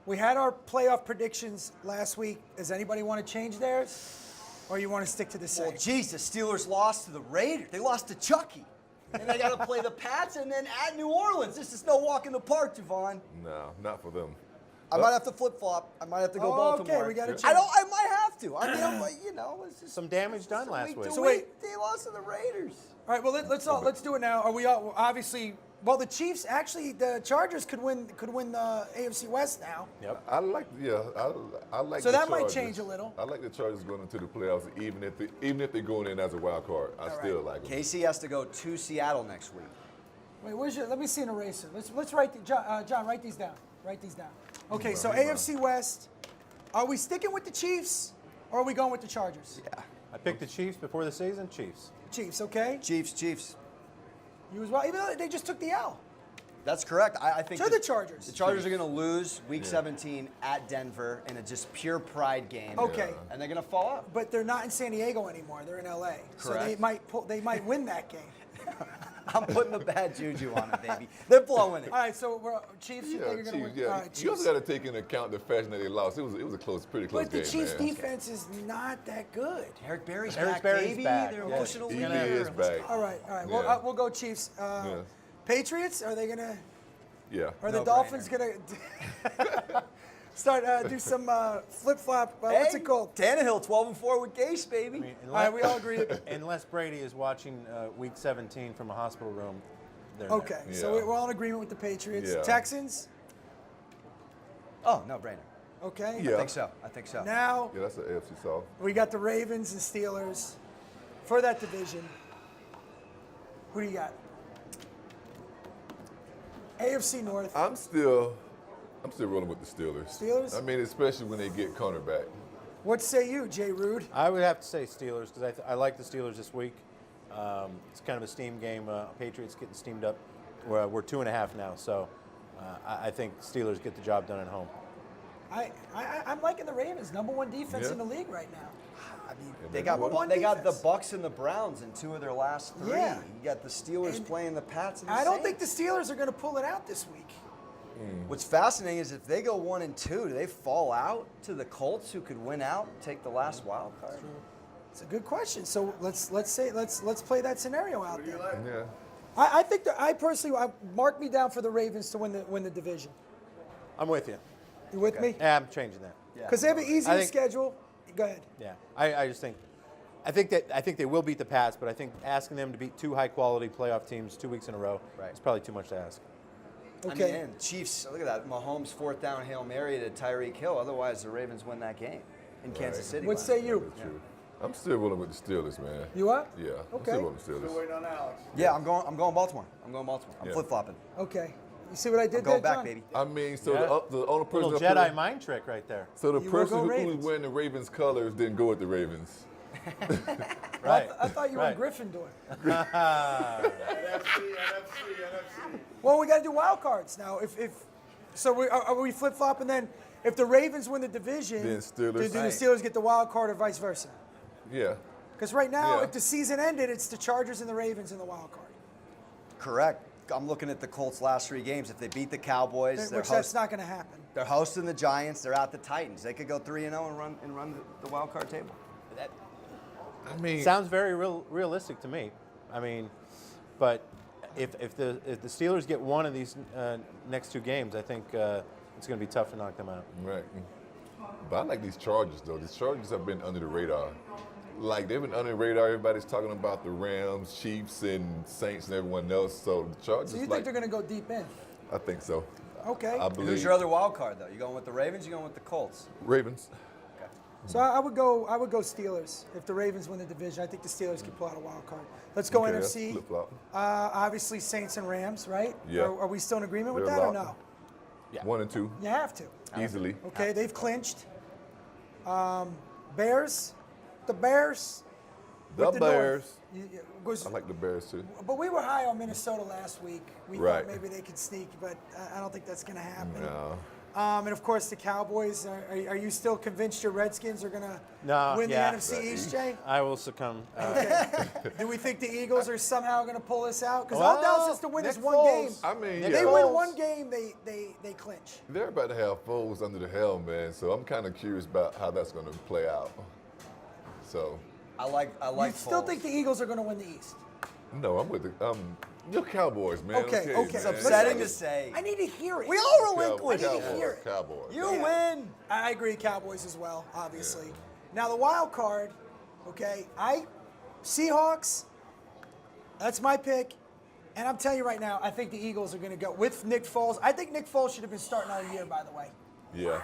we had our playoff predictions last week. Does anybody want to change theirs, or you want to stick to the same? Well, geez, the Steelers lost to the Raiders. They lost to Chucky. And they got to play the Pats and then at New Orleans. This is no walk in the park, Javon. No, not for them. I might have to flip-flop. I might have to go Baltimore. Okay, we got to change. I might have to. I mean, it's just Some damage done last week. to So wait. They lost to the Raiders. All right. Well, let's do it now. Are we all obviously? Well, the Chiefs actually, the Chargers could win the AFC West now. Yep. I like So the that might Chargers. change a little. I like the Chargers going into the playoffs, even if they're going in as a wild card. I still like them. KC has to go to Seattle next week. Wait, where's your? Let me see an eraser. Let's write. John, write these down. Write these down. Okay, so AFC West. Are we sticking with the Chiefs, or are we going with the Chargers? Yeah. I picked the Chiefs before the season. Chiefs. Chiefs, okay. Chiefs. You as well. Even though they just took the L. That's correct. I think To the Chargers. The Chargers are going to lose Week 17 at Denver in a just pure pride game. Okay. And they're going to fall out. But they're not in San Diego anymore. They're in LA. So they Correct. they might win that game. I'm putting the bad juju on it, baby. They're blowing it. All right, so we're Chiefs. You think you're gonna win? Yeah. All right, You also Chiefs. got to take into account the fashion that they lost. It was a pretty close But the game, Chiefs' man. defense is not that good. Eric Berry's Eric back, Berry's baby. back, They're yes. emotionally He there. is back. All right. Well, Yeah. we'll go Chiefs. Patriots? Are they gonna? Yeah. Are the No Dolphins gonna start do some flip flop? What's it called? Tannehill, 12-4 with Gase, baby. I mean, All right, we all agree. Unless Brady is watching Week 17 from a hospital room. they're Okay, there. so Yeah. we're all in agreement with the Patriots. Yeah. Texans. Oh, no brainer. Okay. Yeah. I think so. Now Yeah, that's the AFC South. we got the Ravens and Steelers for that division. Who do you got? AFC North. I'm still rolling with the Steelers. Steelers? I mean, especially when they get Connor back. What say you, Jay Rude? I would have to say Steelers because I like the Steelers this week. It's kind of a steam game. Patriots getting steamed up. We're 2.5 now, so I think Steelers get the job done at home. I'm liking the Ravens, number one defense Yeah. in the league right now. I mean, And they then got what? they got the Defense. Bucks and the Browns in 2 of their last 3. Yeah. You got the Steelers And playing the Pats and the I don't think the Saints. Steelers are going to pull it out this week. What's fascinating is if they go 1-2, do they fall out to the Colts, who could win out and take the last wild card? It's a good question. So let's play that scenario out there. Yeah. I think that I personally mark me down for the Ravens to win the division. I'm with you. You with me? Yeah, I'm changing that. Yeah. Because they have an easier I think- schedule. Go ahead. Yeah, I just think. I think they will beat the Pats, but I think asking them to beat 2 high-quality playoff teams 2 weeks in a row Right. is probably too much to ask. Okay. I mean, and Chiefs, look at that. Mahomes' 4th down Hail Mary to Tyreek Hill. Otherwise, the Ravens win that game in Kansas City. What last say night. you? That's true. I'm still rolling with the Steelers, man. You are? Yeah. I'm Okay. still rolling with the Still Steelers. waiting on Alex. Yeah, I'm going Baltimore. I'm Yeah. flip-flopping. Okay. You see what I did I'm going there, back, John? baby. I mean, so Yeah. the only person Little that put- Jedi mind trick right there. So the You will person go who was Ravens. wearing the Ravens colors didn't go with the Ravens. Right. I thought you were right. Gryffindor. NFC. Well, we got to do wild cards now. So are we flip flopping then? If the Ravens win the division, Then Steelers. do the Right. Steelers get the wild card or vice versa? Yeah. Because right now, Yeah. if the season ended, it's the Chargers and the Ravens in the wild card. Correct. I'm looking at the Colts' last 3 games. If they beat the Cowboys, Which that's not going to happen. they're hosting the Giants. They're at the Titans. They could go 3-0 and run the wild card table. I mean, Sounds very realistic to me. I mean, but if the Steelers get one of these next 2 games, I think it's going to be tough to knock them out. right. But I like these Chargers, though. These Chargers have been under the radar. Like, they've been under the radar. Everybody's talking about the Rams, Chiefs, and Saints and everyone else. So the Chargers, So you like, think they're going to go deep in? I think so. Okay. I And believe who's your other wild card, though? You going with the Ravens? You going with the Colts? Ravens. So I would go Steelers. If the Ravens win the division, I think the Steelers can pull out a wild card. Let's go Okay, that's NFC. flip-flop. Obviously Saints and Rams, right? Yeah. Are we still in agreement with They're that or locked. no? 1 and 2, You have to. easily. Okay, they've clinched. Bears, the Bears. The with Bears. Was, I like the Bears too. but we were high on Minnesota last week. We Right. thought maybe they could sneak, but I don't think that's going to happen. No. And of course, the Cowboys. Are you still convinced your Redskins are going to No, win yeah. the NFC East, Jay? I will succumb. Do we think the Eagles are somehow going to pull this out? Because Well, all Dallas has to win is Nick one Foles. game. I mean, If yeah. they win one game, they clinch. They're about to have Foles under the helm, man. So I'm kind of curious about how that's going to play out. So, I like You still Foles. think the Eagles are going to win the East? no, I'm with the your Cowboys, man. Okay. man. It's upsetting to say. I need to hear it. We all I relinquish. need to hear it. Cowboys. You Yeah. win. I agree, Cowboys as well, obviously. Now the wild card, okay, Seahawks, that's my pick. And I'm telling you right now, I think the Eagles are going to go with Nick Foles. I think Nick Foles should have been starting all year, by the way. Yeah.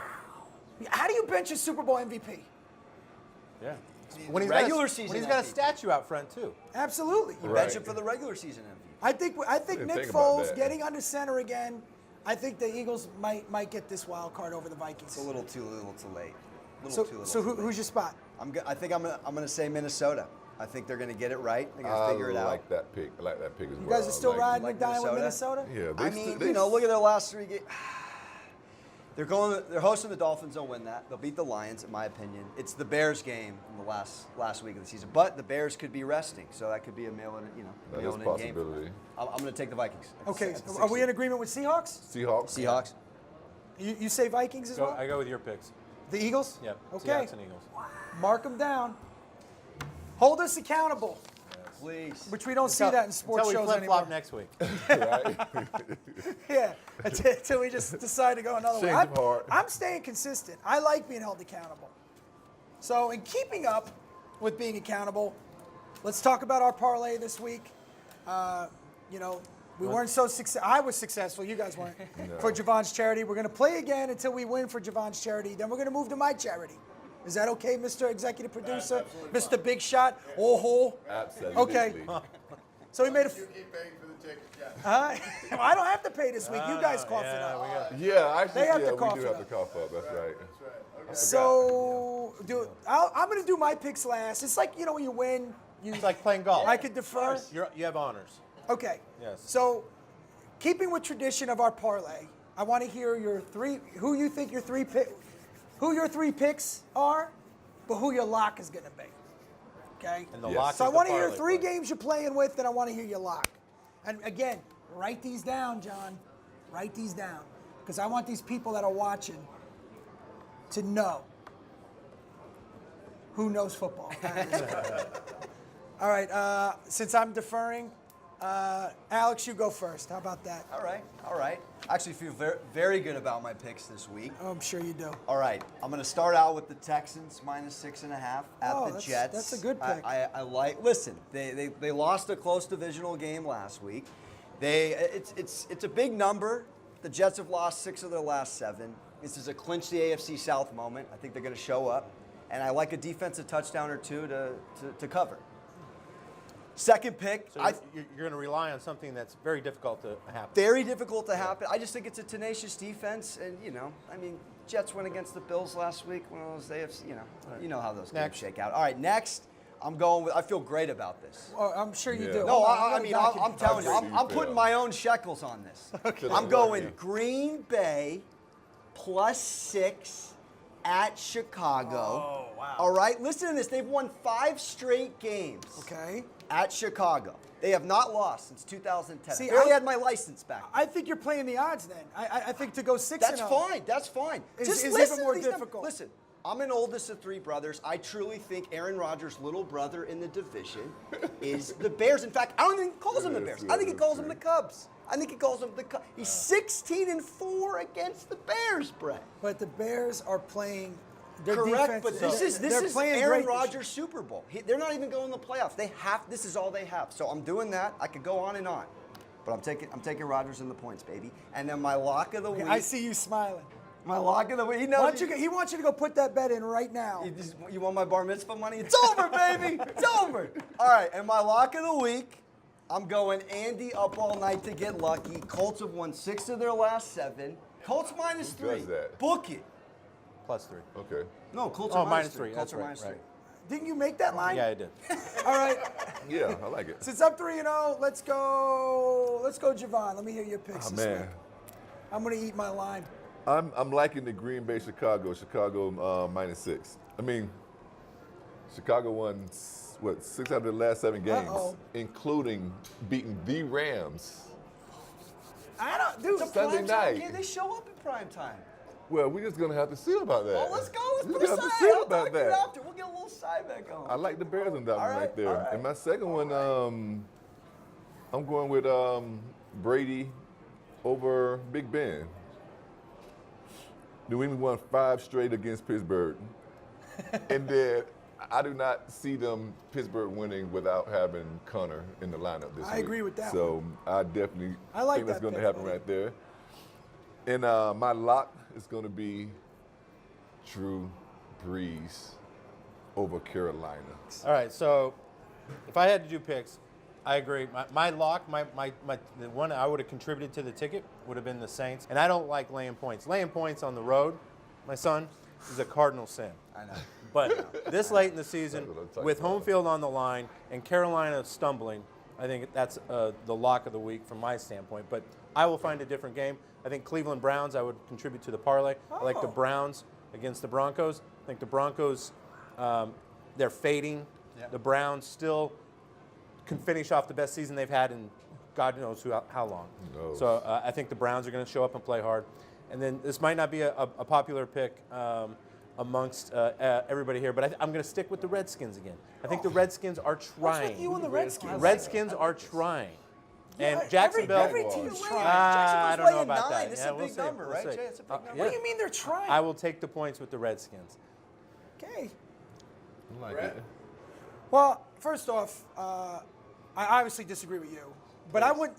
How do you bench a Super Bowl MVP? Yeah. When he's Regular got a, season when he's got a MVP. statue out front too. Absolutely. You Right. bench him for the regular season MVP. I think Didn't Nick think about Foles that. getting under center again. I think the Eagles might get this wild card over the Vikings. It's a little too late. So who's your spot? I think I'm gonna say Minnesota. I think they're gonna get it right. They're gonna figure it I out. like that pick. I like that pick as well. You guys are still Like- riding like and dying with Minnesota? Minnesota? Yeah. I mean, look at their last 3 games. They're hosting the Dolphins. They'll win that. They'll beat the Lions, in my opinion. It's the Bears game in the last week of the season, but the Bears could be resting, so that could be a That is a mail-in game. possibility. I'm going to take the Vikings. Okay, At the are we in 16. agreement with Seahawks? Seahawks. Seahawks? You say Vikings as well? I go with your picks. The Eagles? Yep. Okay. Seahawks and Eagles. Mark them down. Hold us accountable, Please. which we don't see that in sports Until we shows flip flop anymore. next week. Right. Yeah, until we just decide to go another way. Change of heart. I'm staying consistent. I like being held accountable. So, in keeping up with being accountable, let's talk about our parlay this week. We weren't so successful. I was successful. You guys weren't. For Javon's charity. We're going to play again until we win for Javon's charity. Then we're going to move to my charity. Is that okay, Mr. Executive Producer? Mr. Big Shot? Oh, Absolutely. Okay. So we made a. You keep paying for the tickets, yeah. Well, I don't have to pay this week. You guys cough it up. Yeah, actually, They have yeah, to cough we do it have up. to cough up. That's right. So, I'm going to do my picks last. It's like, when you win, It's like playing golf. I could defer. You have honors. Okay. Yes. So, keeping with tradition of our parlay, I want to hear who you think your who your 3 picks are, but who your lock is going to be. Okay? And the Yes. lock So I is want the to hear parlay 3 play. games you're playing with, and I want to hear your lock. And again, write these down, John. Write these down. Because I want these people that are watching to know who knows football. All right, since I'm deferring, Alex, you go first. How about that? All right. I actually feel very, very good about my picks this week. Oh, I'm sure you do. All right, I'm going to start out with the Texans -6.5 at Oh, the that's- Jets. that's a good pick. I like. Listen, they lost a close divisional game last week. It's a big number. The Jets have lost 6 of their last 7. This is a clinch the AFC South moment. I think they're going to show up, and I like a defensive touchdown or 2 to cover. Second pick, So you're going to rely on something that's very difficult to happen. very difficult to happen. I just think it's a tenacious defense, and Jets went against the Bills last week. One of those AFC, you know how those games Next. shake out. All right, next, I'm going with. I feel great about this. Oh, I'm sure you Yeah. do. No, Hold on, I gotta mean, document I'm telling you, How great I'm do you putting feel? my own shekels on this. Okay. I'm going Green Bay +6 at Chicago. Oh, wow. All right, listen to this. They've won 5 straight games. Okay. At Chicago. They have not lost since 2010. See, I barely I- had my license back. I think you're playing the odds then. I think to go 6-0. That's fine. That's fine. Is- Just is listen even more to these numbers. difficult. Listen, I'm an oldest of 3 brothers. I truly think Aaron Rodgers' little brother in the division is the Bears. In fact, I don't think he calls them the Bears. I think he calls them the Cubs. I think he calls them the Cubs. He's 16-4 against the Bears, Brett. But the Bears are playing. Their Correct, defense but this they're is playing Aaron great this year. Rodgers' Super Bowl. They're not even going to the playoffs. This is all they have. So I'm doing that. I could go on and on. But I'm taking Rodgers in the points, baby. And then my lock of the week. I see you smiling. My lock of the week. He knows. He wants you to go put that bet in right now. You want my bar mitzvah money? It's over, baby. It's over. All right, and my lock of the week, I'm going Andy up all night to get lucky. Colts have won 6 of their last 7. Colts -3. Who does that? Book it. +3. Okay. No, Colts Oh, are -3. -3. That's Colts are right. -3. Right. Didn't you make that line? Yeah, I did. All right. Yeah, I like it. Since I'm 3-0, let's go Javon. Let me hear your picks Oh, this man. week. I'm gonna eat my line. I'm liking the Green Bay Chicago -6. I mean, Chicago won 6 out of the last 7 games, including beating the Rams. I don't, dude. It's a Sunday prime time night. game. They show up in prime time. Well, we're just gonna have to see about that. Oh, let's go. Let's We're put a gonna have to side. see I'll about talk to you that. after. We'll get a little side bet going. I like the Bears on that one right, right there. all right. And my second one, I'm going with Brady over Big Ben. New England won 5 straight against Pittsburgh. And then I do not see them Pittsburgh winning without having Connor in the lineup this week. I agree with that So I definitely like think that's that going to pick, happen buddy. right there. And my lock is going to be Drew Brees over Carolina. All right, so if I had to do picks, I agree. My lock, the one I would have contributed to the ticket would have been the Saints. And I don't like laying points. Laying points on the road, my son, is a cardinal sin. I know. But this late in the season, That's what I'm talking with home about. field on the line and Carolina stumbling, I think that's the lock of the week from my standpoint. But I will find a different game. I think Cleveland Browns, I would contribute to the parlay. I like the Browns against the Broncos. I think the Broncos, they're fading. Yeah. The Browns still can finish off the best season they've had in God knows how long. Who knows? So I think the Browns are going to show up and play hard. And then this might not be a popular pick amongst everybody here, but I'm going to stick with the Redskins again. I think the Redskins are What's trying. with you and the Redskins? Redskins are trying. And Yeah, Jacksonville. every team's trying. I don't know laying about 9. that. This Yeah, is a we'll big see. number, We'll right, see. Jay? It's a big number. What do you mean they're trying? I will take the points with the Redskins. Okay. I like Brett? it. Well, first off, I obviously disagree with you, but I wouldn't.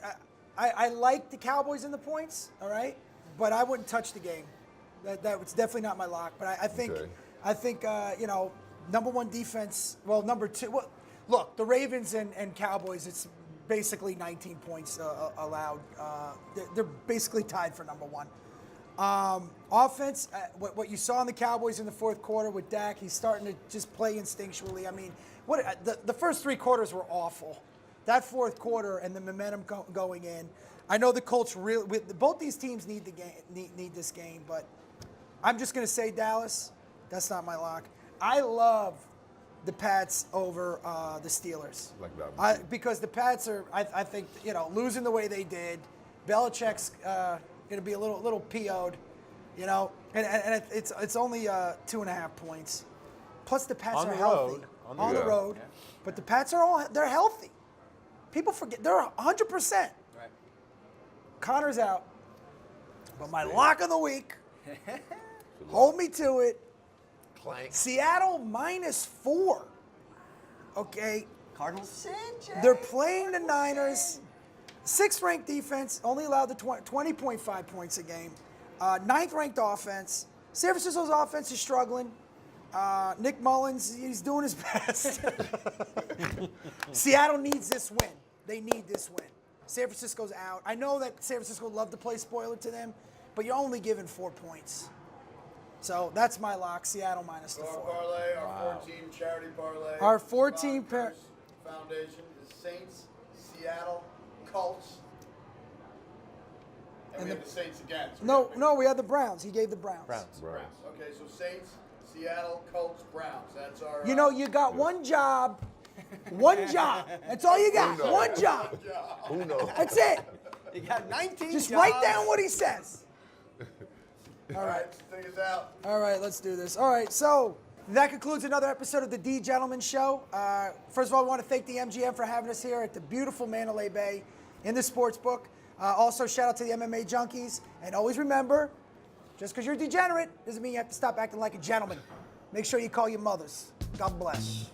I like the Cowboys in the points, all right, but I wouldn't touch the game. That was definitely not my lock. But I think, Okay. you know, number 1 defense. Well, number 2. Well, look, the Ravens and Cowboys. It's basically 19 points allowed. They're basically tied for number 1. Offense, what you saw in the Cowboys in the 4th quarter with Dak, he's starting to just play instinctually. I mean, the first 3 quarters were awful. That 4th quarter and the momentum going in. I know the Colts really, both these teams need the game, need this game, but I'm just going to say Dallas. That's not my lock. I love the Pats over the Steelers. Like that one, too. Because the Pats are, I think, you know, losing the way they did. Belichick's going to be a little PO'd, you know, and it's only 2.5 points. Plus the Pats On are the healthy road. on the road, but the Pats are they're healthy. People forget they're 100%. Right. Connor's out, but my lock of the week. Hold me to it. Clank. Seattle -4. Okay. Cardinals sin, Jay. They're playing the Niners. 6th ranked defense, only allowed the 20.5 points a game. 9th ranked offense. San Francisco's offense is struggling. Nick Mullins, he's doing his best. Seattle needs this win. They need this win. San Francisco's out. I know that San Francisco would love to play spoiler to them, but you're only given 4 points. So that's my lock, Seattle -4. So our parlay, our 4-team charity parlay. Our 4-team foundation is Saints, Seattle, Colts, and we have the Saints again. So No, we had the Browns. He gave the Browns. Browns. Browns. Okay, so Saints, Seattle, Colts, Browns. That's our. You know, you got one job. One job. That's all you got. One job. Who knows? That's it. You got 19 Just jobs. write down what he says. All right, take us out. All right, let's do this. All right, so that concludes another episode of the DeGentlemen Show. First of all, I want to thank the MGM for having us here at the beautiful Mandalay Bay in the sports book. Also, shout out to the MMA junkies. And always remember, just because you're degenerate doesn't mean you have to stop acting like a gentleman. Make sure you call your mothers. God bless.